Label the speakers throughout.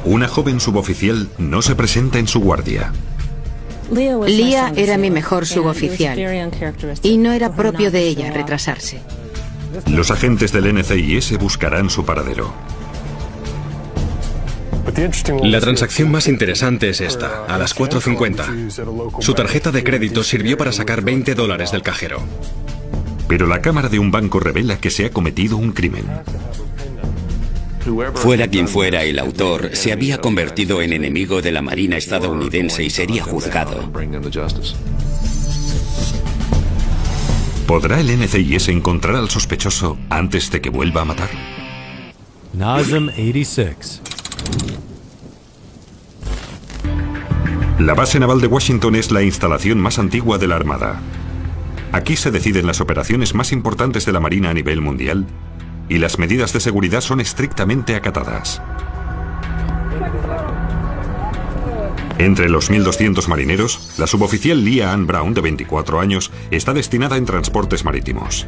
Speaker 1: Una joven suboficial no se presenta en su guardia.
Speaker 2: Leah era mi mejor suboficial y no era propio de ella retrasarse.
Speaker 1: Los agentes del NCIS buscarán su paradero.
Speaker 3: La transacción más interesante es esta, a las 4:50. Su tarjeta de crédito sirvió para sacar $20 del cajero.
Speaker 1: Pero la cámara de un banco revela que se ha cometido un crimen.
Speaker 4: Fuera quien fuera el autor, se había convertido en enemigo de la Marina estadounidense y sería juzgado.
Speaker 1: ¿Podrá el NCIS encontrar al sospechoso antes de que vuelva a matar?
Speaker 5: Nazem 86.
Speaker 1: La base naval de Washington es la instalación más antigua de la Armada. Aquí se deciden las operaciones más importantes de la Marina a nivel mundial y las medidas de seguridad son estrictamente acatadas. Entre los 1.200 marineros, la suboficial Leah Ann Brown, de 24 años, está destinada en transportes marítimos.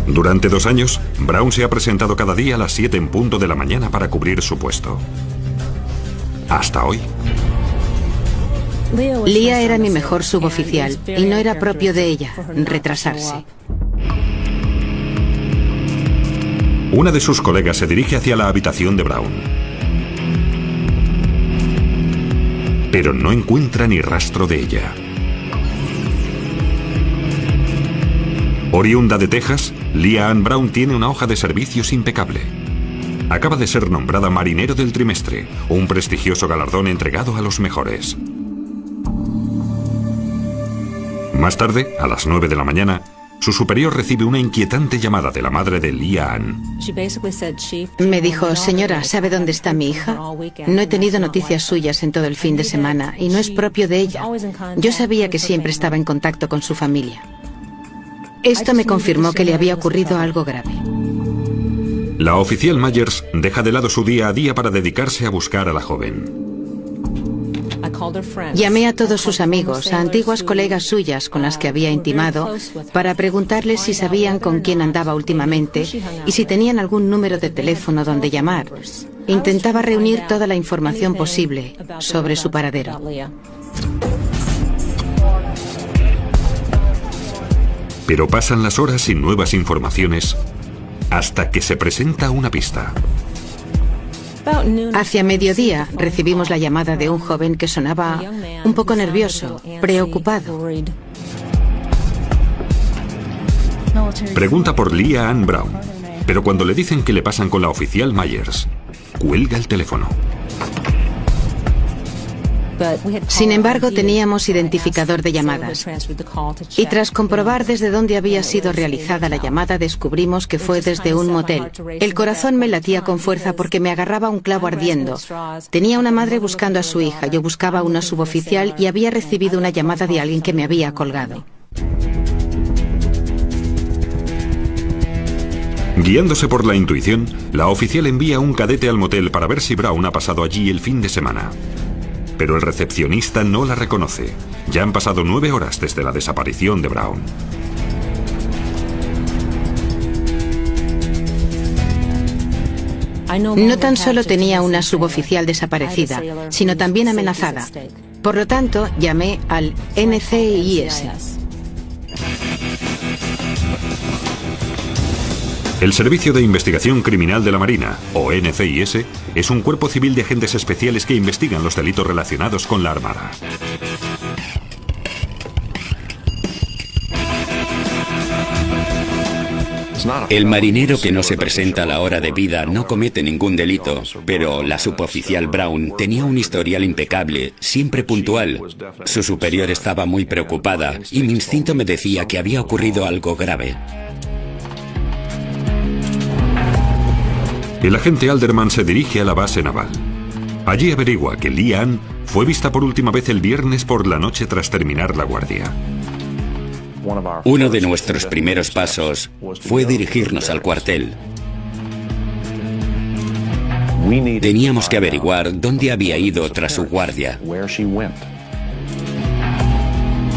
Speaker 1: Durante 2 años, Brown se ha presentado cada día a las 7 en punto de la mañana para cubrir su puesto. Hasta hoy.
Speaker 2: Leah era mi mejor suboficial y no era propio de ella retrasarse.
Speaker 1: Una de sus colegas se dirige hacia la habitación de Brown. Pero no encuentra ni rastro de ella. Oriunda de Texas, Leah Ann Brown tiene una hoja de servicios impecable. Acaba de ser nombrada Marinero del Trimestre, un prestigioso galardón entregado a los mejores. Más tarde, a las 9 de la mañana, su superior recibe una inquietante llamada de la madre de Leah Ann.
Speaker 2: Me dijo, señora, ¿sabe dónde está mi hija? No he tenido noticias suyas en todo el fin de semana y no es propio de ella. Yo sabía que siempre estaba en contacto con su familia. Esto me confirmó que le había ocurrido algo grave.
Speaker 1: La oficial Myers deja de lado su día a día para dedicarse a buscar a la joven.
Speaker 2: Llamé a todos sus amigos, a antiguas colegas suyas con las que había intimado, para preguntarles si sabían con quién andaba últimamente y si tenían algún número de teléfono donde llamar. Intentaba reunir toda la información posible sobre su paradero.
Speaker 1: Pero pasan las horas sin nuevas informaciones hasta que se presenta una pista.
Speaker 2: Hacia mediodía recibimos la llamada de un joven que sonaba un poco nervioso, preocupado.
Speaker 1: Pregunta por Leah Ann Brown, pero cuando le dicen que le pasan con la oficial Myers, cuelga el teléfono.
Speaker 2: Sin embargo, teníamos identificador de llamadas. Y tras comprobar desde dónde había sido realizada la llamada, descubrimos que fue desde un motel. El corazón me latía con fuerza porque me agarraba un clavo ardiendo. Tenía una madre buscando a su hija, yo buscaba a una suboficial y había recibido una llamada de alguien que me había colgado.
Speaker 1: Guiándose por la intuición, la oficial envía a un cadete al motel para ver si Brown ha pasado allí el fin de semana. Pero el recepcionista no la reconoce. Ya han pasado 9 horas desde la desaparición de Brown.
Speaker 2: No tan solo tenía una suboficial desaparecida, sino también amenazada. Por lo tanto, llamé al NCIS.
Speaker 1: El Servicio de Investigación Criminal de la Marina, o NCIS, es un cuerpo civil de agentes especiales que investigan los delitos relacionados con la Armada.
Speaker 4: El marinero que no se presenta a la hora debida no comete ningún delito, pero la suboficial Brown tenía un historial impecable, siempre puntual. Su superior estaba muy preocupada y mi instinto me decía que había ocurrido algo grave.
Speaker 1: El agente Alderman se dirige a la base naval. Allí averigua que Leah Ann fue vista por última vez el viernes por la noche tras terminar la guardia.
Speaker 4: Uno de nuestros primeros pasos fue dirigirnos al cuartel. Teníamos que averiguar dónde había ido tras su guardia.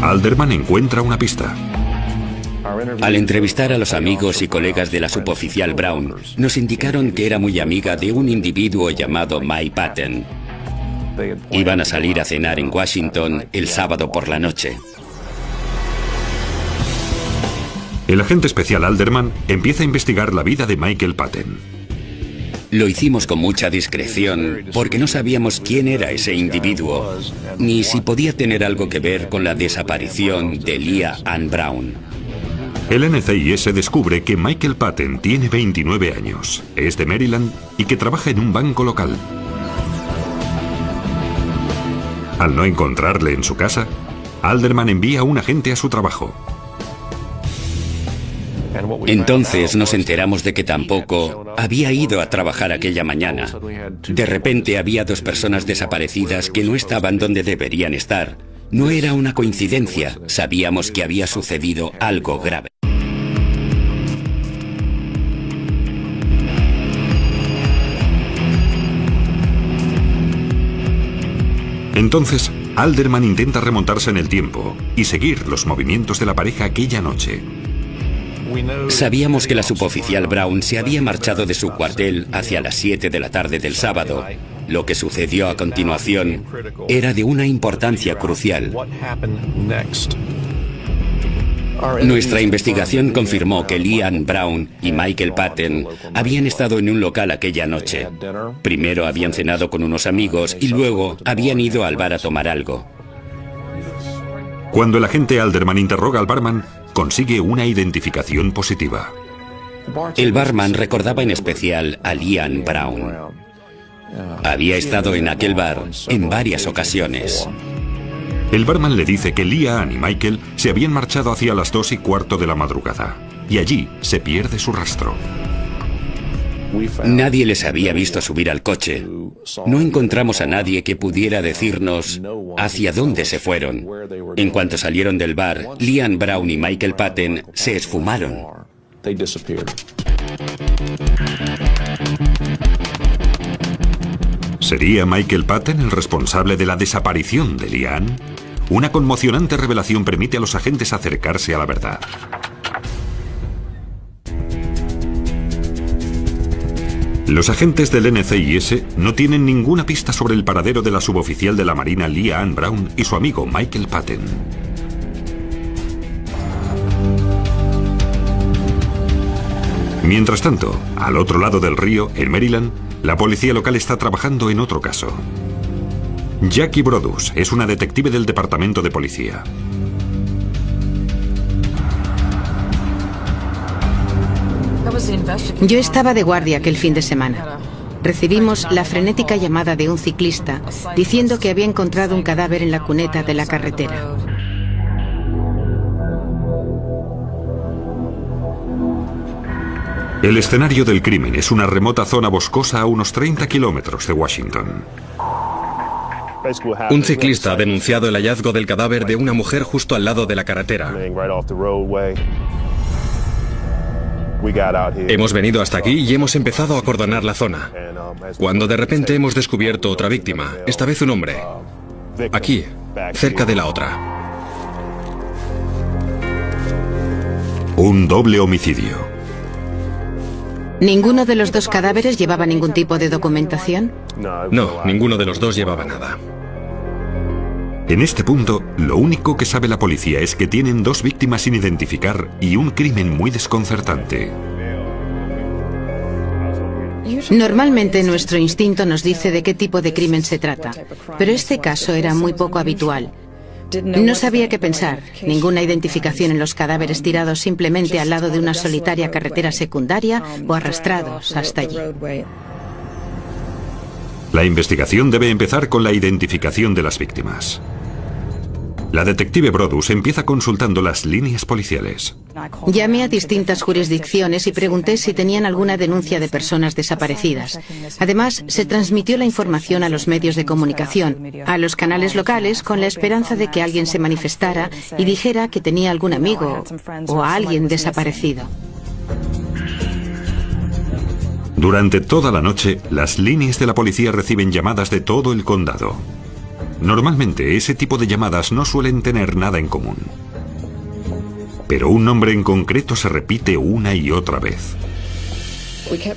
Speaker 1: Alderman encuentra una pista.
Speaker 4: Al entrevistar a los amigos y colegas de la suboficial Brown, nos indicaron que era muy amiga de un individuo llamado Mike Patton. Iban a salir a cenar en Washington el sábado por la noche.
Speaker 1: El agente especial Alderman empieza a investigar la vida de Michael Patton.
Speaker 4: Lo hicimos con mucha discreción porque no sabíamos quién era ese individuo, ni si podía tener algo que ver con la desaparición de Leah Ann Brown.
Speaker 1: El NCIS descubre que Michael Patton tiene 29 años, es de Maryland y que trabaja en un banco local. Al no encontrarle en su casa, Alderman envía a un agente a su trabajo.
Speaker 4: Entonces nos enteramos de que tampoco había ido a trabajar aquella mañana. De repente había 2 personas desaparecidas que no estaban donde deberían estar. No era una coincidencia, sabíamos que había sucedido algo grave.
Speaker 1: Entonces, Alderman intenta remontarse en el tiempo y seguir los movimientos de la pareja aquella noche.
Speaker 4: Sabíamos que la suboficial Brown se había marchado de su cuartel hacia las 7 de la tarde del sábado. Lo que sucedió a continuación era de una importancia crucial. Nuestra investigación confirmó que Leah Ann Brown y Michael Patton habían estado en un local aquella noche. Primero habían cenado con unos amigos y luego habían ido al bar a tomar algo.
Speaker 1: Cuando el agente Alderman interroga al barman, consigue una identificación positiva.
Speaker 4: El barman recordaba en especial a Leah Ann Brown. Había estado en aquel bar en varias ocasiones.
Speaker 1: El barman le dice que Leah Ann y Michael se habían marchado hacia las 2:15 de la madrugada, y allí se pierde su rastro.
Speaker 4: Nadie les había visto subir al coche. No encontramos a nadie que pudiera decirnos hacia dónde se fueron. En cuanto salieron del bar, Leah Ann Brown y Michael Patton se esfumaron.
Speaker 1: ¿Sería Michael Patton el responsable de la desaparición de Leah Ann? Una conmocionante revelación permite a los agentes acercarse a la verdad. Los agentes del NCIS no tienen ninguna pista sobre el paradero de la suboficial de la Marina Leah Ann Brown y su amigo Michael Patton. Mientras tanto, al otro lado del río, en Maryland, la policía local está trabajando en otro caso. Jackie Brodus es una detective del departamento de policía.
Speaker 2: Yo estaba de guardia aquel fin de semana. Recibimos la frenética llamada de un ciclista diciendo que había encontrado un cadáver en la cuneta de la carretera.
Speaker 1: El escenario del crimen es una remota zona boscosa a unos 30 kilómetros de Washington.
Speaker 3: Un ciclista ha denunciado el hallazgo del cadáver de una mujer justo al lado de la carretera. Hemos venido hasta aquí y hemos empezado a acordonar la zona, cuando de repente hemos descubierto otra víctima, esta vez un hombre, aquí, cerca de la otra.
Speaker 1: Un doble homicidio.
Speaker 2: ¿Ninguno de los 2 cadáveres llevaba ningún tipo de documentación?
Speaker 3: No, ninguno de los 2 llevaba nada.
Speaker 1: En este punto, lo único que sabe la policía es que tienen 2 víctimas sin identificar y un crimen muy desconcertante.
Speaker 2: Normalmente nuestro instinto nos dice de qué tipo de crimen se trata, pero este caso era muy poco habitual. No sabía qué pensar, ninguna identificación en los cadáveres tirados simplemente al lado de una solitaria carretera secundaria o arrastrados hasta allí.
Speaker 1: La investigación debe empezar con la identificación de las víctimas. La detective Brodus empieza consultando las líneas policiales.
Speaker 2: Llamé a distintas jurisdicciones y pregunté si tenían alguna denuncia de personas desaparecidas. Además, se transmitió la información a los medios de comunicación, a los canales locales, con la esperanza de que alguien se manifestara y dijera que tenía algún amigo o a alguien desaparecido.
Speaker 1: Durante toda la noche, las líneas de la policía reciben llamadas de todo el condado. Normalmente, ese tipo de llamadas no suelen tener nada en común. pero un nombre en concreto se repite una y otra vez.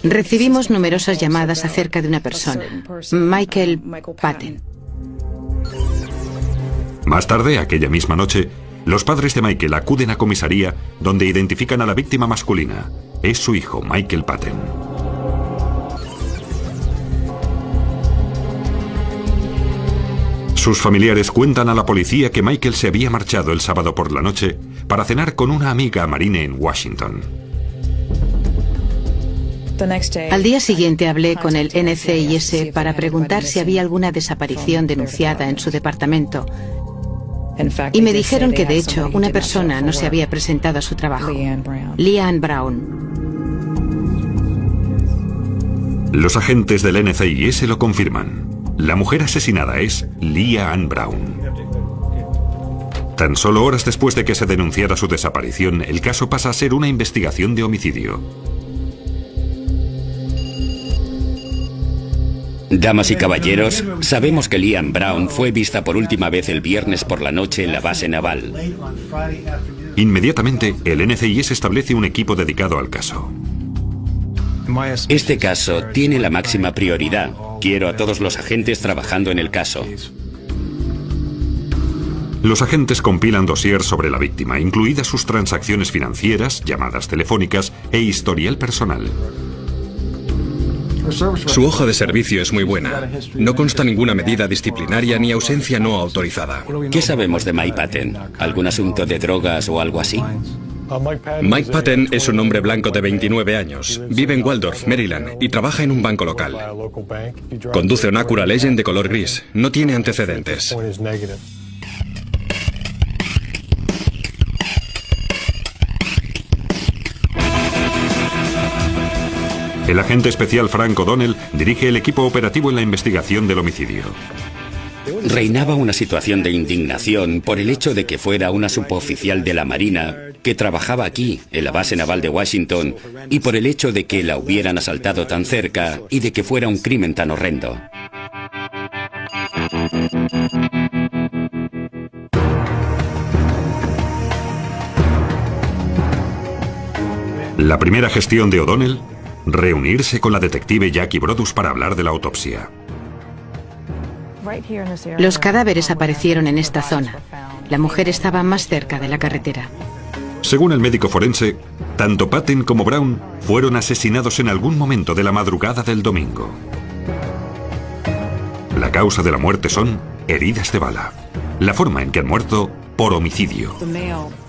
Speaker 2: Recibimos numerosas llamadas acerca de una persona, Michael Patton.
Speaker 1: Más tarde, aquella misma noche, los padres de Michael acuden a comisaría donde identifican a la víctima masculina. Es su hijo, Michael Patton. Sus familiares cuentan a la policía que Michael se había marchado el sábado por la noche para cenar con una amiga marine en Washington.
Speaker 2: Al día siguiente hablé con el NCIS para preguntar si había alguna desaparición denunciada en su departamento. Y me dijeron que, de hecho, una persona no se había presentado a su trabajo, Leanne Brown.
Speaker 1: Los agentes del NCIS lo confirman. La mujer asesinada es Leanne Brown. Tan solo horas después de que se denunciara su desaparición, el caso pasa a ser una investigación de homicidio.
Speaker 4: Damas y caballeros, sabemos que Leanne Brown fue vista por última vez el viernes por la noche en la base naval.
Speaker 1: Inmediatamente, el NCIS establece un equipo dedicado al caso.
Speaker 4: Este caso tiene la máxima prioridad. Quiero a todos los agentes trabajando en el caso.
Speaker 1: Los agentes compilan dossiers sobre la víctima, incluidas sus transacciones financieras, llamadas telefónicas e historial personal.
Speaker 3: Su hoja de servicio es muy buena. No consta ninguna medida disciplinaria ni ausencia no autorizada.
Speaker 4: ¿Qué sabemos de Mike Patton? ¿Algún asunto de drogas o algo así?
Speaker 3: Mike Patton es un hombre blanco de 29 años. Vive en Waldorf, Maryland, y trabaja en un banco local. Conduce un Acura Legend de color gris. No tiene antecedentes.
Speaker 1: El agente especial Frank O'Donnell dirige el equipo operativo en la investigación del homicidio.
Speaker 4: Reinaba una situación de indignación por el hecho de que fuera una suboficial de la Marina que trabajaba aquí, en la base naval de Washington, y por el hecho de que la hubieran asaltado tan cerca y de que fuera un crimen tan horrendo.
Speaker 1: La primera gestión de O'Donnell, reunirse con la detective Jackie Brodus para hablar de la autopsia.
Speaker 2: Los cadáveres aparecieron en esta zona. La mujer estaba más cerca de la carretera.
Speaker 1: Según el médico forense, tanto Patton como Brown fueron asesinados en algún momento de la madrugada del domingo. La causa de la muerte son heridas de bala. La forma en que han muerto, por homicidio.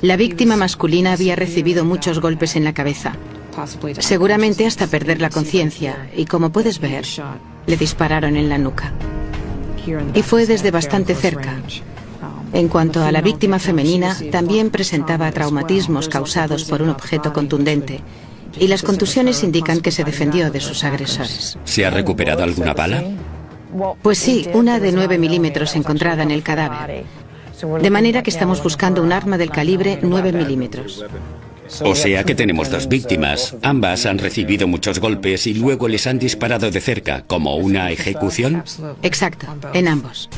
Speaker 2: La víctima masculina había recibido muchos golpes en la cabeza, seguramente hasta perder la conciencia, y como puedes ver, le dispararon en la nuca. Y fue desde bastante cerca. En cuanto a la víctima femenina, también presentaba traumatismos causados por un objeto contundente, y las contusiones indican que se defendió de sus agresores.
Speaker 4: ¿Se ha recuperado alguna bala?
Speaker 2: Pues sí, una de 9 milímetros encontrada en el cadáver. De manera que estamos buscando un arma del calibre 9 milímetros.
Speaker 4: O sea que tenemos dos víctimas. Ambas han recibido muchos golpes y luego les han disparado de cerca, como una ejecución.
Speaker 2: Exacto, en ambos.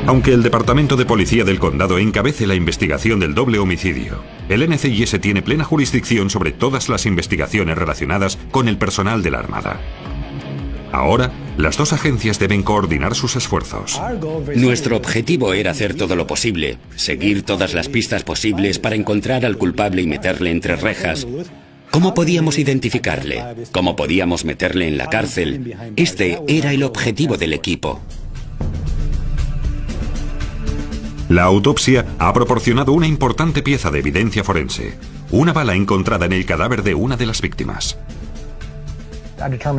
Speaker 1: Aunque el Departamento de Policía del Condado encabece la investigación del doble homicidio, el NCIS tiene plena jurisdicción sobre todas las investigaciones relacionadas con el personal de la Armada. Ahora, las dos agencias deben coordinar sus esfuerzos.
Speaker 4: Nuestro objetivo era hacer todo lo posible, seguir todas las pistas posibles para encontrar al culpable y meterle entre rejas. ¿Cómo podíamos identificarle? ¿Cómo podíamos meterle en la cárcel? Este era el objetivo del equipo.
Speaker 1: La autopsia ha proporcionado una importante pieza de evidencia forense, una bala encontrada en el cadáver de una de las víctimas.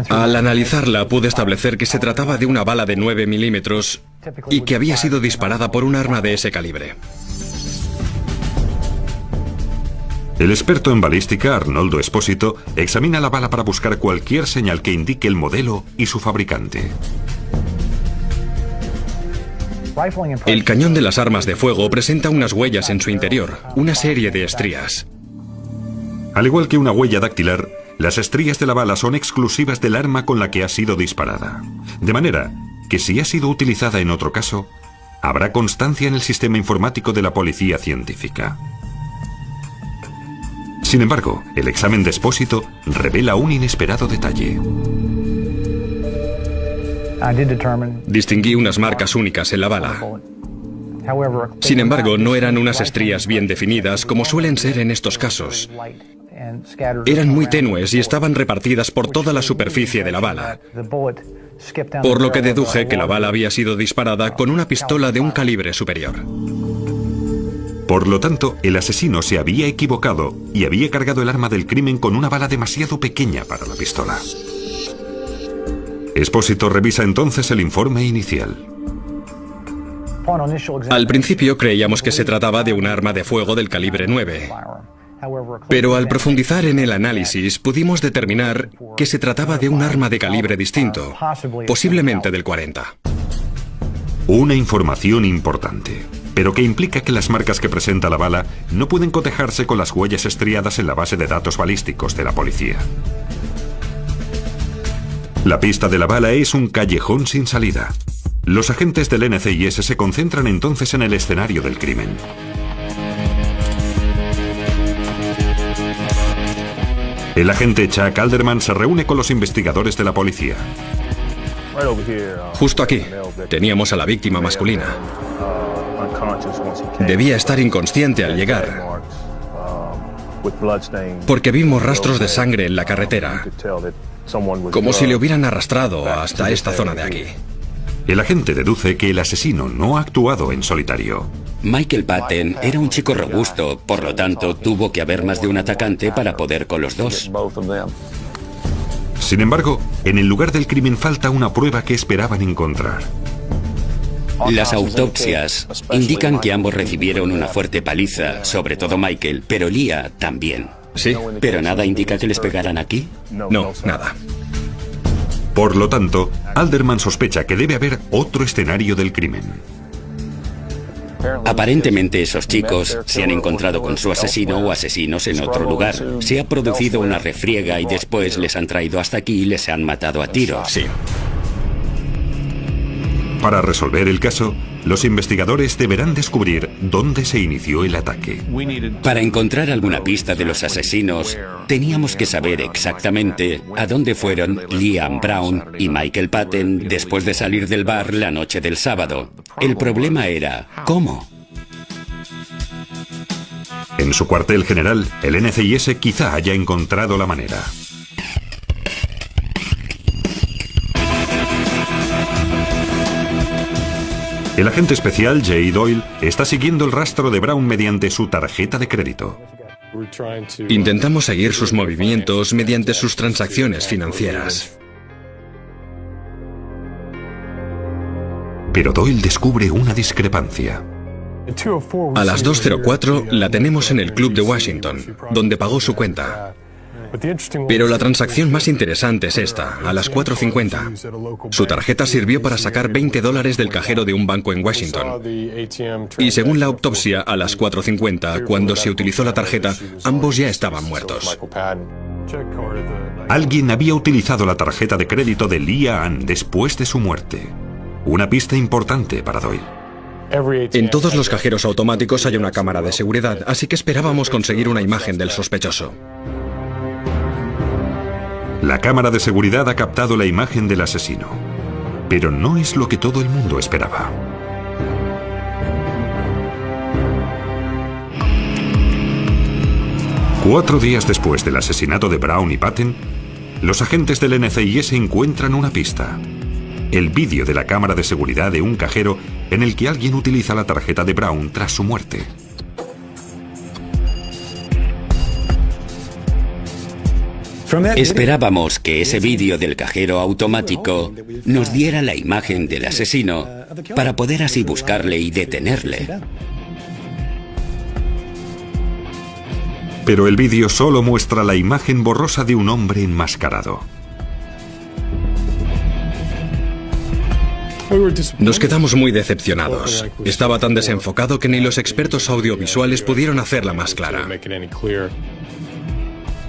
Speaker 3: Al analizarla pude establecer que se trataba de una bala de 9 milímetros y que había sido disparada por un arma de ese calibre.
Speaker 1: El experto en balística, Arnoldo Espósito, examina la bala para buscar cualquier señal que indique el modelo y su fabricante.
Speaker 3: El cañón de las armas de fuego presenta unas huellas en su interior, una serie de estrías.
Speaker 1: Al igual que una huella dactilar, las estrías de la bala son exclusivas del arma con la que ha sido disparada. De manera que si ha sido utilizada en otro caso, habrá constancia en el sistema informático de la policía científica. Sin embargo, el examen de Espósito revela un inesperado detalle.
Speaker 3: Distinguí unas marcas únicas en la bala. Sin embargo, no eran unas estrías bien definidas como suelen ser en estos casos. Eran muy tenues y estaban repartidas por toda la superficie de la bala, por lo que deduje que la bala había sido disparada con una pistola de un calibre superior.
Speaker 1: Por lo tanto, el asesino se había equivocado y había cargado el arma del crimen con una bala demasiado pequeña para la pistola. Espósito revisa entonces el informe inicial.
Speaker 3: Al principio creíamos que se trataba de un arma de fuego del calibre 9. Pero al profundizar en el análisis pudimos determinar que se trataba de un arma de calibre distinto, posiblemente del 40.
Speaker 1: Una información importante, pero que implica que las marcas que presenta la bala no pueden cotejarse con las huellas estriadas en la base de datos balísticos de la policía. La pista de la bala es un callejón sin salida. Los agentes del NCIS se concentran entonces en el escenario del crimen. El agente Chuck Alderman se reúne con los investigadores de la policía.
Speaker 3: Justo aquí, teníamos a la víctima masculina. Debía estar inconsciente al llegar, porque vimos rastros de sangre en la carretera, como si le hubieran arrastrado hasta esta zona de aquí.
Speaker 1: El agente deduce que el asesino no ha actuado en solitario.
Speaker 4: Michael Patton era un chico robusto, por lo tanto, tuvo que haber más de un atacante para poder con los dos.
Speaker 1: Sin embargo, en el lugar del crimen falta una prueba que esperaban encontrar.
Speaker 4: Las autopsias indican que ambos recibieron una fuerte paliza, sobre todo Michael, pero Leah también.
Speaker 3: Sí.
Speaker 4: ¿Pero nada indica que les pegaran aquí?
Speaker 3: No, nada.
Speaker 1: Por lo tanto, Alderman sospecha que debe haber otro escenario del crimen.
Speaker 4: Aparentemente esos chicos se han encontrado con su asesino o asesinos en otro lugar. Se ha producido una refriega y después les han traído hasta aquí y les han matado a tiros.
Speaker 3: Sí.
Speaker 1: Para resolver el caso, los investigadores deberán descubrir dónde se inició el ataque.
Speaker 4: Para encontrar alguna pista de los asesinos, teníamos que saber exactamente a dónde fueron Liam Brown y Michael Patton después de salir del bar la noche del sábado. El problema era, ¿cómo?
Speaker 1: En su cuartel general, el NCIS quizá haya encontrado la manera. El agente especial Jay Doyle está siguiendo el rastro de Brown mediante su tarjeta de crédito.
Speaker 3: Intentamos seguir sus movimientos mediante sus transacciones financieras.
Speaker 1: Pero Doyle descubre una discrepancia.
Speaker 3: A las 2:04 la tenemos en el Club de Washington, donde pagó su cuenta. Pero la transacción más interesante es esta, a las 4:50. Su tarjeta sirvió para sacar $20 del cajero de un banco en Washington. Y según la autopsia, a las 4:50, cuando se utilizó la tarjeta, ambos ya estaban muertos.
Speaker 1: Alguien había utilizado la tarjeta de crédito de Leah Ann después de su muerte. Una pista importante para Doyle.
Speaker 3: En todos los cajeros automáticos hay una cámara de seguridad, así que esperábamos conseguir una imagen del sospechoso.
Speaker 1: La cámara de seguridad ha captado la imagen del asesino, pero no es lo que todo el mundo esperaba. Cuatro días después del asesinato de Brown y Patton, los agentes del NCIS encuentran una pista. El vídeo de la cámara de seguridad de un cajero en el que alguien utiliza la tarjeta de Brown tras su muerte.
Speaker 4: Esperábamos que ese vídeo del cajero automático nos diera la imagen del asesino para poder así buscarle y detenerle.
Speaker 1: Pero el vídeo solo muestra la imagen borrosa de un hombre enmascarado.
Speaker 3: Nos quedamos muy decepcionados. Estaba tan desenfocado que ni los expertos audiovisuales pudieron hacerla más clara.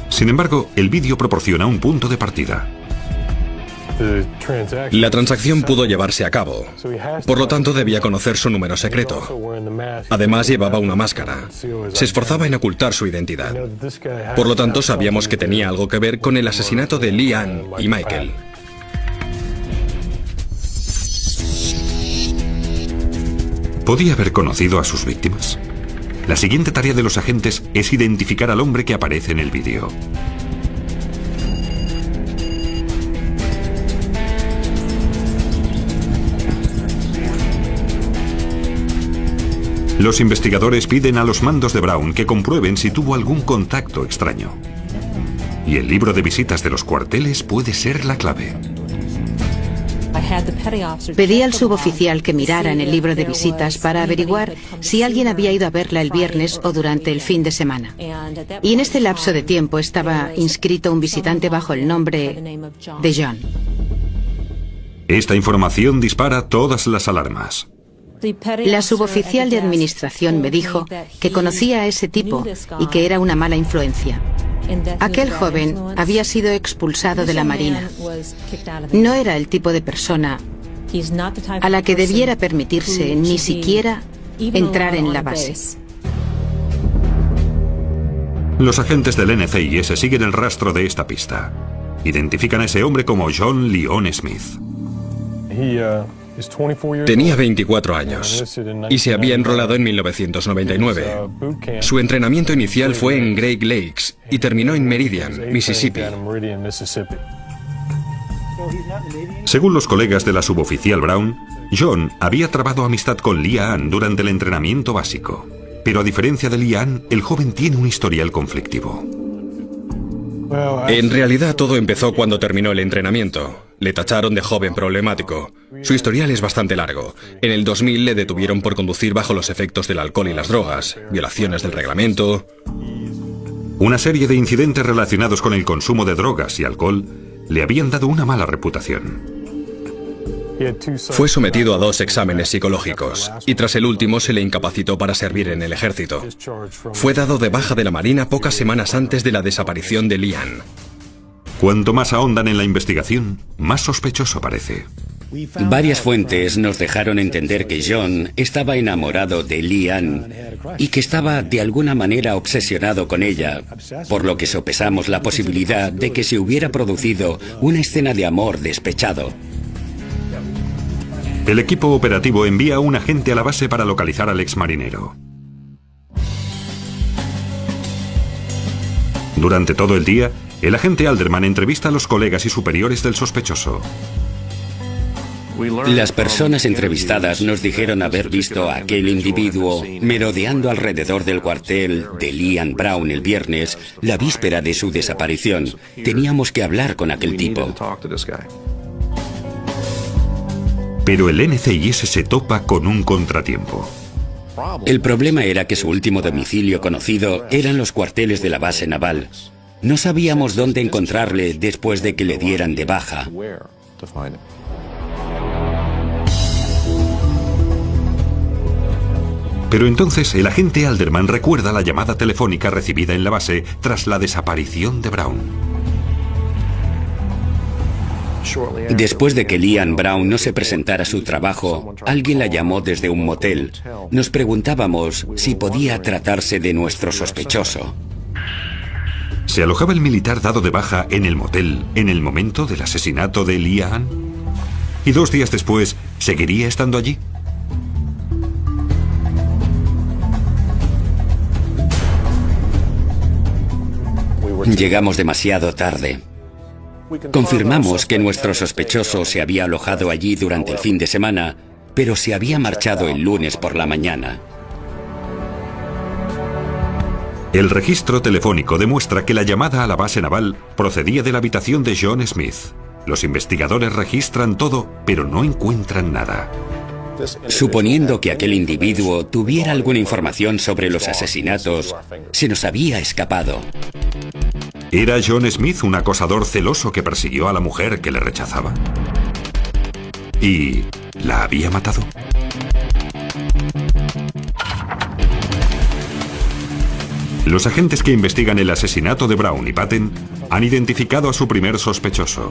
Speaker 1: Sin embargo, el vídeo proporciona un punto de partida.
Speaker 3: La transacción pudo llevarse a cabo, por lo tanto debía conocer su número secreto. Además llevaba una máscara. Se esforzaba en ocultar su identidad. Por lo tanto sabíamos que tenía algo que ver con el asesinato de Leanne y Michael.
Speaker 1: ¿Podía haber conocido a sus víctimas? La siguiente tarea de los agentes es identificar al hombre que aparece en el vídeo. Los investigadores piden a los mandos de Brown que comprueben si tuvo algún contacto extraño. Y el libro de visitas de los cuarteles puede ser la clave.
Speaker 2: Pedí al suboficial que mirara en el libro de visitas para averiguar si alguien había ido a verla el viernes o durante el fin de semana. Y en este lapso de tiempo estaba inscrito un visitante bajo el nombre de John.
Speaker 1: Esta información dispara todas las alarmas.
Speaker 2: La suboficial de administración me dijo que conocía a ese tipo y que era una mala influencia. Aquel joven había sido expulsado de la Marina. No era el tipo de persona a la que debiera permitirse ni siquiera entrar en la base.
Speaker 1: Los agentes del NCIS siguen el rastro de esta pista. Identifican a ese hombre como John Leon Smith.
Speaker 3: Tenía 24 años y se había enrolado en 1999. Su entrenamiento inicial fue en Great Lakes y terminó en Meridian, Mississippi.
Speaker 1: Según los colegas de la suboficial Brown, John había trabado amistad con Leanne durante el entrenamiento básico. Pero a diferencia de Leanne, el joven tiene un historial conflictivo.
Speaker 3: En realidad todo empezó cuando terminó el entrenamiento. Le tacharon de joven problemático. Su historial es bastante largo. En el 2000 le detuvieron por conducir bajo los efectos del alcohol y las drogas, violaciones del reglamento.
Speaker 1: Una serie de incidentes relacionados con el consumo de drogas y alcohol le habían dado una mala reputación.
Speaker 3: Fue sometido a 2 exámenes psicológicos y tras el último se le incapacitó para servir en el ejército. Fue dado de baja de la Marina pocas semanas antes de la desaparición de Leanne.
Speaker 1: Cuanto más ahondan en la investigación, más sospechoso parece.
Speaker 4: Varias fuentes nos dejaron entender que John estaba enamorado de Leanne y que estaba de alguna manera obsesionado con ella, por lo que sopesamos la posibilidad de que se hubiera producido una escena de amor despechado.
Speaker 1: El equipo operativo envía a un agente a la base para localizar al exmarinero. Durante todo el día, el agente Alderman entrevista a los colegas y superiores del sospechoso.
Speaker 4: Las personas entrevistadas nos dijeron haber visto a aquel individuo merodeando alrededor del cuartel de Leanne Brown el viernes, la víspera de su desaparición. Teníamos que hablar con aquel tipo.
Speaker 1: Pero el NCIS se topa con un contratiempo.
Speaker 4: El problema era que su último domicilio conocido eran los cuarteles de la base naval. No sabíamos dónde encontrarle después de que le dieran de baja.
Speaker 1: Pero entonces el agente Alderman recuerda la llamada telefónica recibida en la base tras la desaparición de Brown.
Speaker 4: Después de que Leanne Brown no se presentara a su trabajo, alguien la llamó desde un motel. Nos preguntábamos si podía tratarse de nuestro sospechoso.
Speaker 1: ¿Se alojaba el militar dado de baja en el motel en el momento del asesinato de Leanne? ¿Y 2 días después seguiría estando allí?
Speaker 4: Llegamos demasiado tarde. Confirmamos que nuestro sospechoso se había alojado allí durante el fin de semana, pero se había marchado el lunes por la mañana.
Speaker 1: El registro telefónico demuestra que la llamada a la base naval procedía de la habitación de John Smith. Los investigadores registran todo, pero no encuentran nada.
Speaker 4: Suponiendo que aquel individuo tuviera alguna información sobre los asesinatos, se nos había escapado.
Speaker 1: ¿Era John Smith un acosador celoso que persiguió a la mujer que le rechazaba? ¿Y la había matado? Los agentes que investigan el asesinato de Brown y Patton han identificado a su primer sospechoso.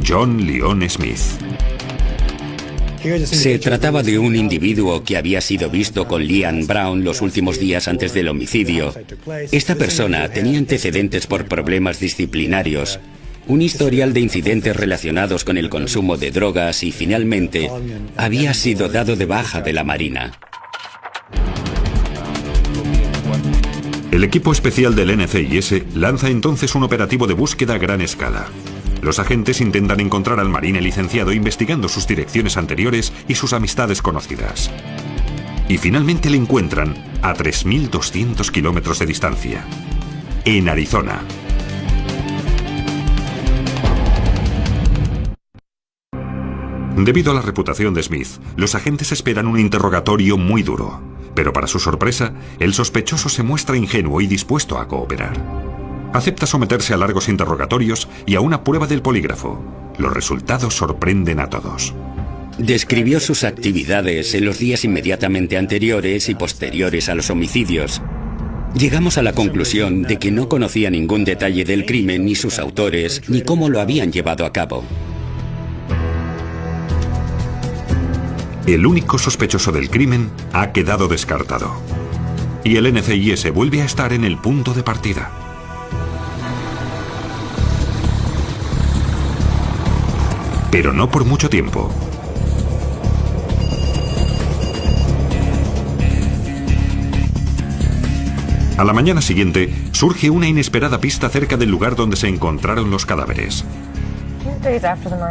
Speaker 1: John Leon Smith.
Speaker 4: Se trataba de un individuo que había sido visto con Leanne Brown los últimos días antes del homicidio. Esta persona tenía antecedentes por problemas disciplinarios, un historial de incidentes relacionados con el consumo de drogas y finalmente había sido dado de baja de la Marina.
Speaker 1: El equipo especial del NCIS lanza entonces un operativo de búsqueda a gran escala. Los agentes intentan encontrar al marine licenciado investigando sus direcciones anteriores y sus amistades conocidas. Y finalmente le encuentran a 3.200 kilómetros de distancia, en Arizona. Debido a la reputación de Smith, los agentes esperan un interrogatorio muy duro. Pero para su sorpresa, el sospechoso se muestra ingenuo y dispuesto a cooperar. Acepta someterse a largos interrogatorios y a una prueba del polígrafo. Los resultados sorprenden a todos.
Speaker 4: Describió sus actividades en los días inmediatamente anteriores y posteriores a los homicidios. Llegamos a la conclusión de que no conocía ningún detalle del crimen, ni sus autores, ni cómo lo habían llevado a cabo.
Speaker 1: El único sospechoso del crimen ha quedado descartado. Y el NCIS vuelve a estar en el punto de partida. Pero no por mucho tiempo. A la mañana siguiente, surge una inesperada pista cerca del lugar donde se encontraron los cadáveres.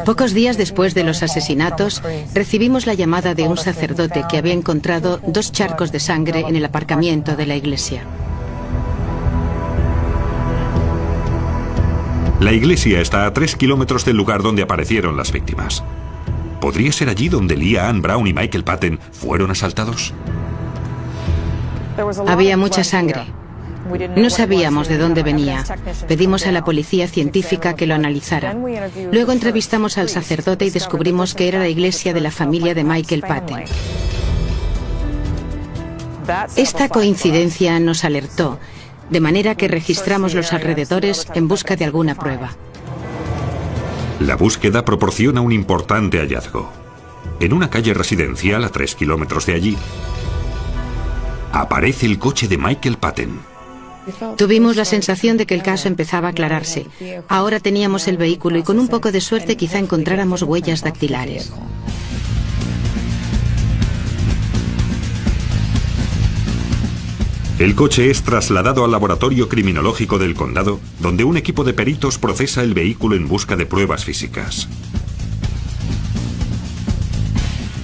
Speaker 2: Pocos días después de los asesinatos, recibimos la llamada de un sacerdote que había encontrado 2 charcos de sangre en el aparcamiento de la iglesia.
Speaker 1: La iglesia está a 3 kilómetros del lugar donde aparecieron las víctimas. ¿Podría ser allí donde Leanne Brown y Michael Patton fueron asaltados?
Speaker 2: Había mucha sangre. No sabíamos de dónde venía. Pedimos a la policía científica que lo analizara. Luego entrevistamos al sacerdote y descubrimos que era la iglesia de la familia de Michael Patton. Esta coincidencia nos alertó, de manera que registramos los alrededores en busca de alguna prueba.
Speaker 1: La búsqueda proporciona un importante hallazgo. En una calle residencial a 3 kilómetros de allí, aparece el coche de Michael Patton.
Speaker 2: Tuvimos la sensación de que el caso empezaba a aclararse. Ahora teníamos el vehículo y con un poco de suerte quizá encontráramos huellas dactilares.
Speaker 1: El coche es trasladado al laboratorio criminológico del condado, donde un equipo de peritos procesa el vehículo en busca de pruebas físicas.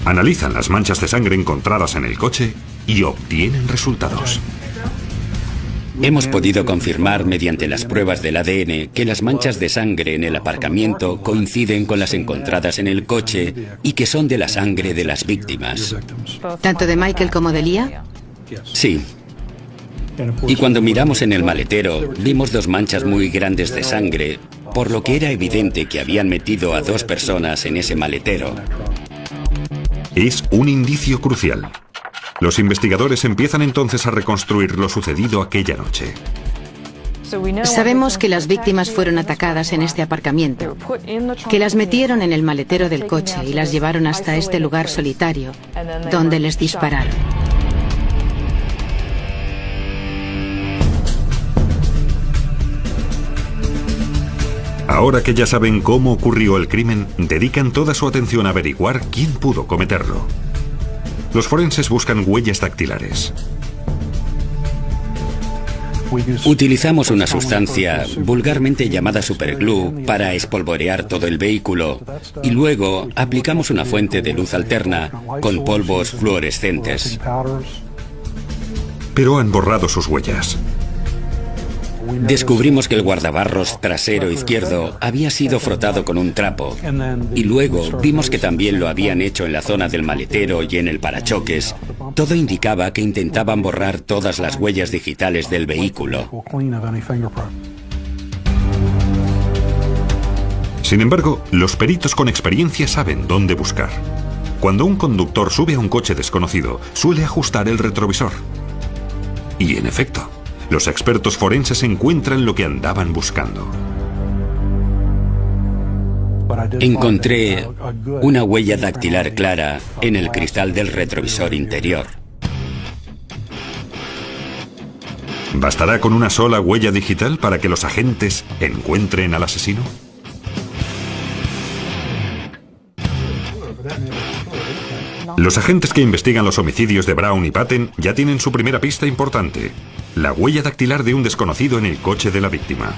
Speaker 1: Analizan las manchas de sangre encontradas en el coche y obtienen resultados.
Speaker 4: Hemos podido confirmar mediante las pruebas del ADN que las manchas de sangre en el aparcamiento coinciden con las encontradas en el coche y que son de la sangre de las víctimas.
Speaker 2: ¿Tanto de Michael como de Leah?
Speaker 4: Sí. Y cuando miramos en el maletero, vimos 2 manchas muy grandes de sangre, por lo que era evidente que habían metido a 2 personas en ese maletero.
Speaker 1: Es un indicio crucial. Los investigadores empiezan entonces a reconstruir lo sucedido aquella noche.
Speaker 2: Sabemos que las víctimas fueron atacadas en este aparcamiento, que las metieron en el maletero del coche y las llevaron hasta este lugar solitario, donde les dispararon.
Speaker 1: Ahora que ya saben cómo ocurrió el crimen, dedican toda su atención a averiguar quién pudo cometerlo. Los forenses buscan huellas dactilares.
Speaker 4: Utilizamos una sustancia vulgarmente llamada superglue para espolvorear todo el vehículo y luego aplicamos una fuente de luz alterna con polvos fluorescentes.
Speaker 1: Pero han borrado sus huellas.
Speaker 4: Descubrimos que el guardabarros trasero izquierdo había sido frotado con un trapo y luego vimos que también lo habían hecho en la zona del maletero y en el parachoques. Todo indicaba que intentaban borrar todas las huellas digitales del vehículo.
Speaker 1: Sin embargo, los peritos con experiencia saben dónde buscar. Cuando un conductor sube a un coche desconocido, suele ajustar el retrovisor. Y en efecto, los expertos forenses encuentran lo que andaban buscando.
Speaker 4: Encontré una huella dactilar clara en el cristal del retrovisor interior.
Speaker 1: ¿Bastará con una sola huella digital para que los agentes encuentren al asesino? Los agentes que investigan los homicidios de Brown y Patten ya tienen su primera pista importante: la huella dactilar de un desconocido en el coche de la víctima.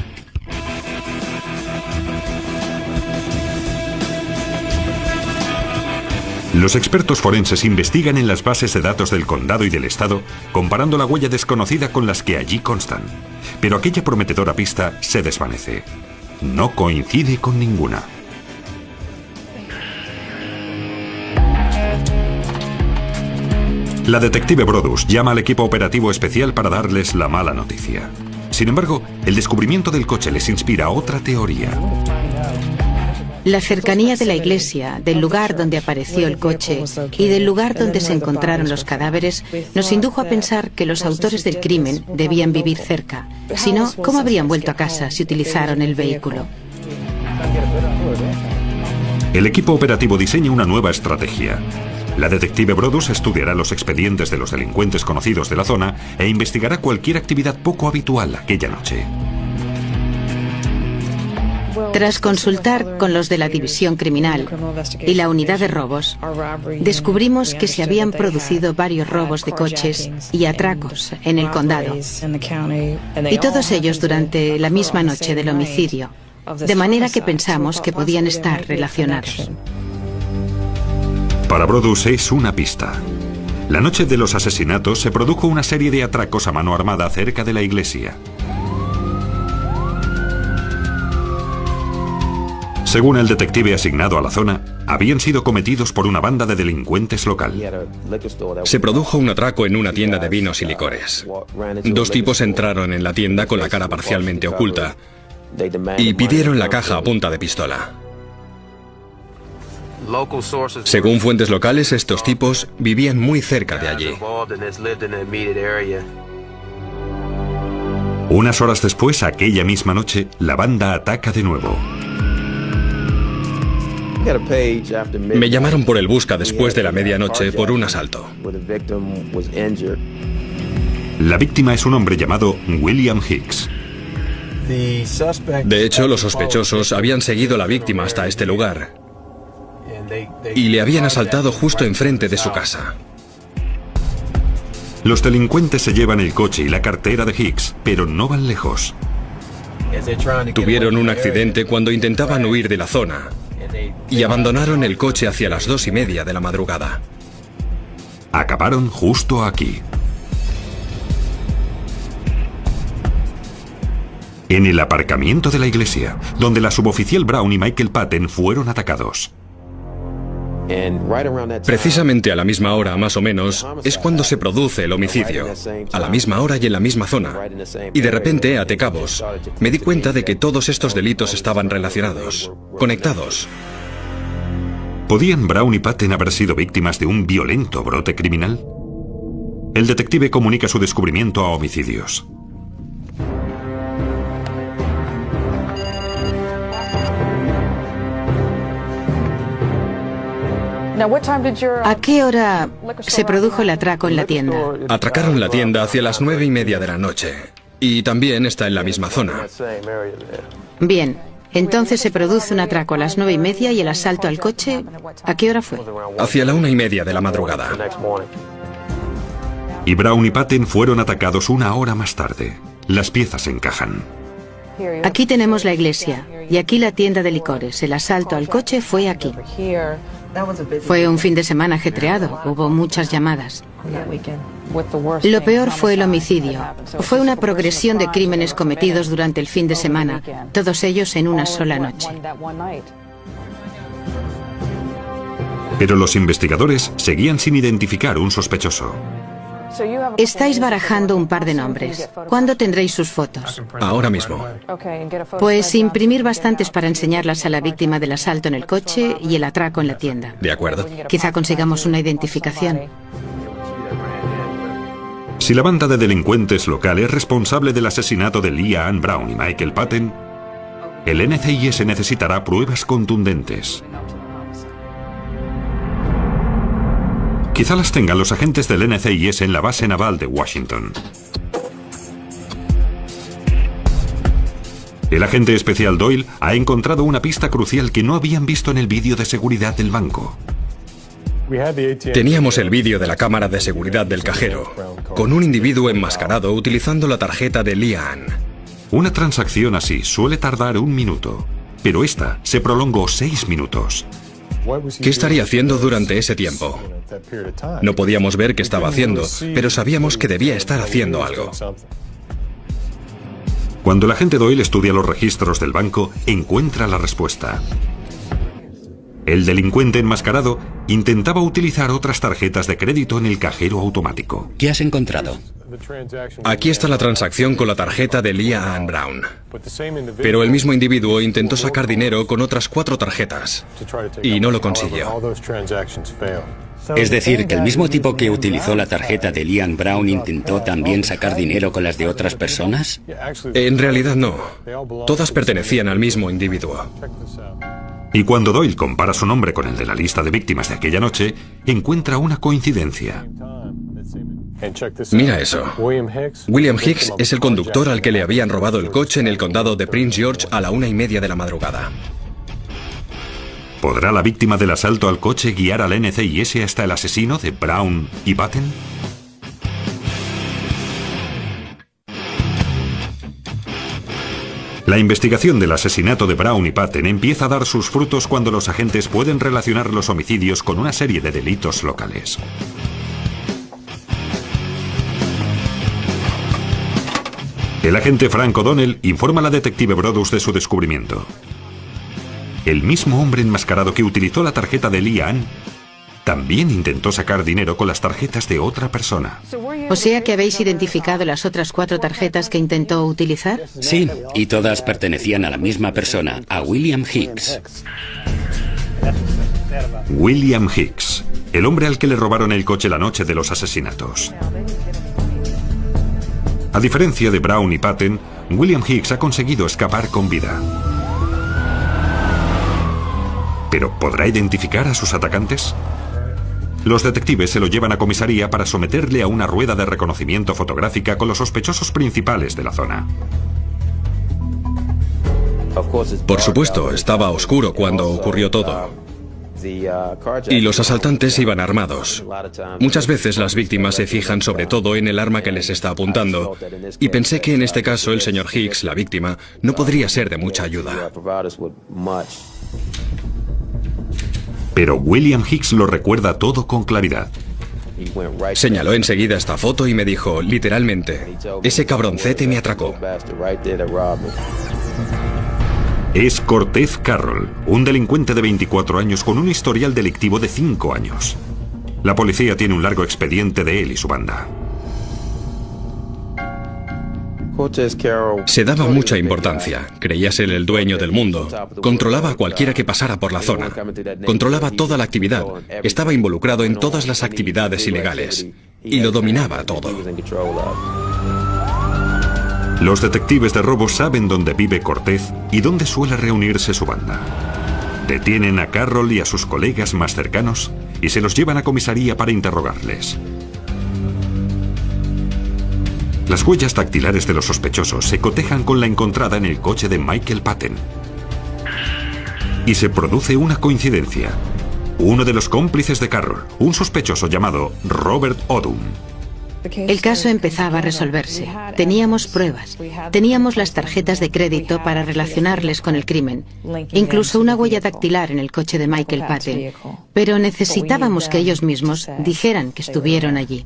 Speaker 1: Los expertos forenses investigan en las bases de datos del condado y del estado, comparando la huella desconocida con las que allí constan. Pero aquella prometedora pista se desvanece. No coincide con ninguna. La detective Brodus llama al equipo operativo especial para darles la mala noticia. Sin embargo, el descubrimiento del coche les inspira otra teoría.
Speaker 2: La cercanía de la iglesia, del lugar donde apareció el coche y del lugar donde se encontraron los cadáveres nos indujo a pensar que los autores del crimen debían vivir cerca. Si no, ¿cómo habrían vuelto a casa si utilizaron el vehículo?
Speaker 1: El equipo operativo diseña una nueva estrategia. La detective Brodus estudiará los expedientes de los delincuentes conocidos de la zona e investigará cualquier actividad poco habitual aquella noche.
Speaker 2: Tras consultar con los de la División Criminal y la Unidad de Robos, descubrimos que se habían producido varios robos de coches y atracos en el condado, y todos ellos durante la misma noche del homicidio, de manera que pensamos que podían estar relacionados.
Speaker 1: Para Brodus es una pista. La noche de los asesinatos se produjo una serie de atracos a mano armada cerca de la iglesia. Según el detective asignado a la zona, habían sido cometidos por una banda de delincuentes local.
Speaker 3: Se produjo un atraco en una tienda de vinos y licores. Dos tipos entraron en la tienda con la cara parcialmente oculta y pidieron la caja a punta de pistola. Según fuentes locales, estos tipos vivían muy cerca de allí.
Speaker 1: Unas horas después, aquella misma noche, la banda ataca de nuevo.
Speaker 3: Me llamaron por el busca después de la medianoche por un asalto.
Speaker 1: La víctima es un hombre llamado William Hicks.
Speaker 3: De hecho, los sospechosos habían seguido a la víctima hasta este lugar y le habían asaltado justo enfrente de su casa.
Speaker 1: Los delincuentes se llevan el coche y la cartera de Hicks, pero no van lejos.
Speaker 3: Tuvieron un accidente cuando intentaban huir de la zona y abandonaron el coche hacia las 2:30 de la madrugada.
Speaker 1: Acabaron justo aquí. En el aparcamiento de la iglesia, donde la suboficial Brown y Michael Patten fueron atacados.
Speaker 3: Precisamente a la misma hora, más o menos, es cuando se produce el homicidio. A la misma hora y en la misma zona. Y de repente, ate cabos, me di cuenta de que todos estos delitos estaban relacionados, conectados.
Speaker 1: ¿Podían Brown y Patten haber sido víctimas de un violento brote criminal? El detective comunica su descubrimiento a homicidios.
Speaker 2: ¿A qué hora se produjo el atraco en la tienda?
Speaker 3: Atracaron la tienda hacia las 9:30 de la noche. Y también está en la misma zona.
Speaker 2: Bien, entonces se produce un atraco a las 9:30 y el asalto al coche, ¿a qué hora fue?
Speaker 3: Hacia la 1:30 de la madrugada.
Speaker 1: Y Brown y Patten fueron atacados una hora más tarde. Las piezas encajan.
Speaker 2: Aquí tenemos la iglesia y aquí la tienda de licores. El asalto al coche fue aquí. Fue un fin de semana ajetreado, hubo muchas llamadas. Lo peor fue el homicidio. Fue una progresión de crímenes cometidos durante el fin de semana, todos ellos en una sola noche.
Speaker 1: Pero los investigadores seguían sin identificar un sospechoso.
Speaker 2: Estáis barajando un par de nombres. ¿Cuándo tendréis sus fotos?
Speaker 3: Ahora mismo.
Speaker 2: Pues imprimir bastantes para enseñarlas a la víctima del asalto en el coche y el atraco en la tienda.
Speaker 3: De acuerdo.
Speaker 2: Quizá consigamos una identificación.
Speaker 1: Si la banda de delincuentes local es responsable del asesinato de Leah Ann Brown y Michael Patten, El NCIS necesitará pruebas contundentes. Quizá las tengan los agentes del NCIS en la base naval de Washington. El agente especial Doyle ha encontrado una pista crucial que no habían visto en el vídeo de seguridad del banco.
Speaker 3: Teníamos el vídeo de la cámara de seguridad del cajero, con un individuo enmascarado utilizando la tarjeta de Lian.
Speaker 1: Una transacción así suele tardar 1 minuto, pero esta se prolongó 6 minutos.
Speaker 3: ¿Qué estaría haciendo durante ese tiempo? No podíamos ver qué estaba haciendo, pero sabíamos que debía estar haciendo algo.
Speaker 1: Cuando el agente Doyle estudia los registros del banco, encuentra la respuesta. El delincuente enmascarado intentaba utilizar otras tarjetas de crédito en el cajero automático.
Speaker 4: ¿Qué has encontrado?
Speaker 3: Aquí está la transacción con la tarjeta de Lian Brown. Pero el mismo individuo intentó sacar dinero con otras 4 tarjetas y no lo consiguió.
Speaker 4: Es decir, que el mismo tipo que utilizó la tarjeta de Lian Brown intentó también sacar dinero con las de otras personas.
Speaker 3: En realidad no. Todas pertenecían al mismo individuo.
Speaker 1: Y cuando Doyle compara su nombre con el de la lista de víctimas de aquella noche, encuentra una coincidencia.
Speaker 3: Mira eso. William Hicks es el conductor al que le habían robado el coche en el condado de Prince George a la 1:30 de la madrugada.
Speaker 1: ¿Podrá la víctima del asalto al coche guiar al NCIS hasta el asesino de Brown y Patten? La investigación del asesinato de Brown y Patten empieza a dar sus frutos cuando los agentes pueden relacionar los homicidios con una serie de delitos locales. El agente Frank O'Donnell informa a la detective Brodus de su descubrimiento. El mismo hombre enmascarado que utilizó la tarjeta de Lian también intentó sacar dinero con las tarjetas de otra persona.
Speaker 2: O sea que habéis identificado las otras 4 tarjetas que intentó utilizar.
Speaker 4: Sí, y todas pertenecían a la misma persona, a William Hicks.
Speaker 1: William Hicks, el hombre al que le robaron el coche la noche de los asesinatos. A diferencia de Brown y Patten, William Hicks ha conseguido escapar con vida. ¿Pero podrá identificar a sus atacantes? Los detectives se lo llevan a comisaría para someterle a una rueda de reconocimiento fotográfica con los sospechosos principales de la zona.
Speaker 3: Por supuesto, estaba oscuro cuando ocurrió todo. Y los asaltantes iban armados. Muchas veces las víctimas se fijan sobre todo en el arma que les está apuntando. Y pensé que en este caso el señor Hicks, la víctima, no podría ser de mucha ayuda.
Speaker 1: Pero William Hicks lo recuerda todo con claridad.
Speaker 3: Señaló enseguida esta foto y me dijo, literalmente, ese cabroncete me atracó.
Speaker 1: Es Cortez Carroll, un delincuente de 24 años con un historial delictivo de 5 años. La policía tiene un largo expediente de él y su banda.
Speaker 3: Se daba mucha importancia, creía ser el dueño del mundo, controlaba a cualquiera que pasara por la zona, controlaba toda la actividad, estaba involucrado en todas las actividades ilegales y lo dominaba todo.
Speaker 1: Los detectives de robo saben dónde vive Cortez y dónde suele reunirse su banda. Detienen a Carroll y a sus colegas más cercanos y se los llevan a comisaría para interrogarles. Las huellas dactilares de los sospechosos se cotejan con la encontrada en el coche de Michael Patten. Y se produce una coincidencia. Uno de los cómplices de Carroll, un sospechoso llamado Robert Odom.
Speaker 2: El caso empezaba a resolverse. Teníamos pruebas. Teníamos las tarjetas de crédito para relacionarles con el crimen. Incluso una huella dactilar en el coche de Michael Patten. Pero necesitábamos que ellos mismos dijeran que estuvieron allí.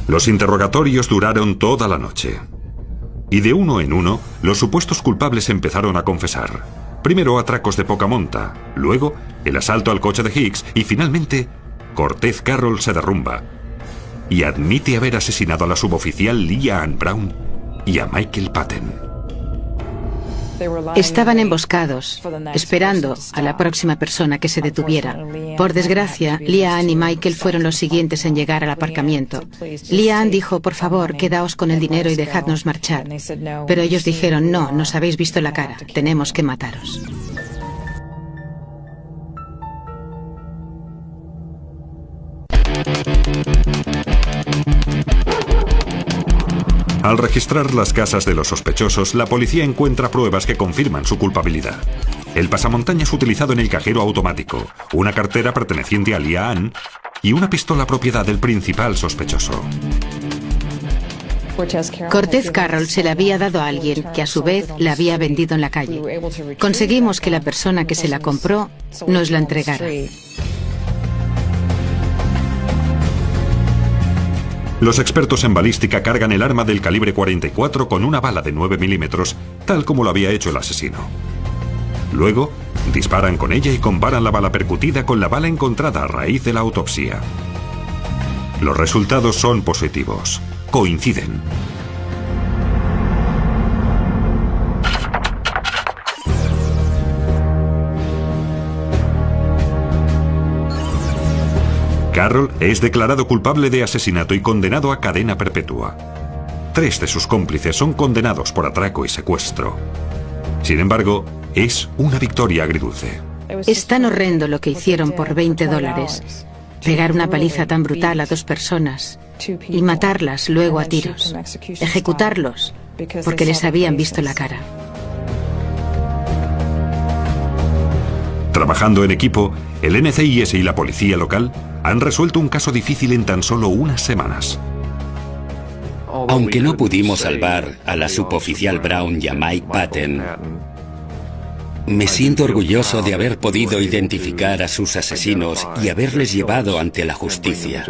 Speaker 1: Los interrogatorios duraron toda la noche. Y de uno en uno, los supuestos culpables empezaron a confesar. Primero atracos de poca monta, luego el asalto al coche de Hicks y finalmente Cortez Carroll se derrumba y admite haber asesinado a la suboficial Lian Brown y a Michael Patten.
Speaker 2: Estaban emboscados, esperando a la próxima persona que se detuviera, Por desgracia, Leanne y Michael fueron los siguientes en llegar al aparcamiento. Leanne dijo, por favor, quedaos con el dinero y dejadnos marchar. Pero ellos dijeron, no, nos habéis visto la cara, tenemos que mataros.
Speaker 1: Al registrar las casas de los sospechosos, la policía encuentra pruebas que confirman su culpabilidad. El pasamontañas utilizado en el cajero automático, una cartera perteneciente a Leanne y una pistola propiedad del principal sospechoso.
Speaker 2: Cortez Carroll se la había dado a alguien que a su vez la había vendido en la calle. Conseguimos que la persona que se la compró nos la entregara.
Speaker 1: Los expertos en balística cargan el arma del calibre 44 con una bala de 9 milímetros, tal como lo había hecho el asesino. Luego, disparan con ella y comparan la bala percutida con la bala encontrada a raíz de la autopsia. Los resultados son positivos. Coinciden. Carroll es declarado culpable de asesinato y condenado a cadena perpetua. 3 de sus cómplices son condenados por atraco y secuestro. Sin embargo, es una victoria agridulce.
Speaker 2: Es tan horrendo lo que hicieron por $20. Pegar una paliza tan brutal a 2 personas y matarlas luego a tiros. Ejecutarlos porque les habían visto la cara.
Speaker 1: Trabajando en equipo, el NCIS y la policía local han resuelto un caso difícil en tan solo unas semanas.
Speaker 4: Aunque no pudimos salvar a la suboficial Brown y a Mike Patton, me siento orgulloso de haber podido identificar a sus asesinos y haberles llevado ante la justicia.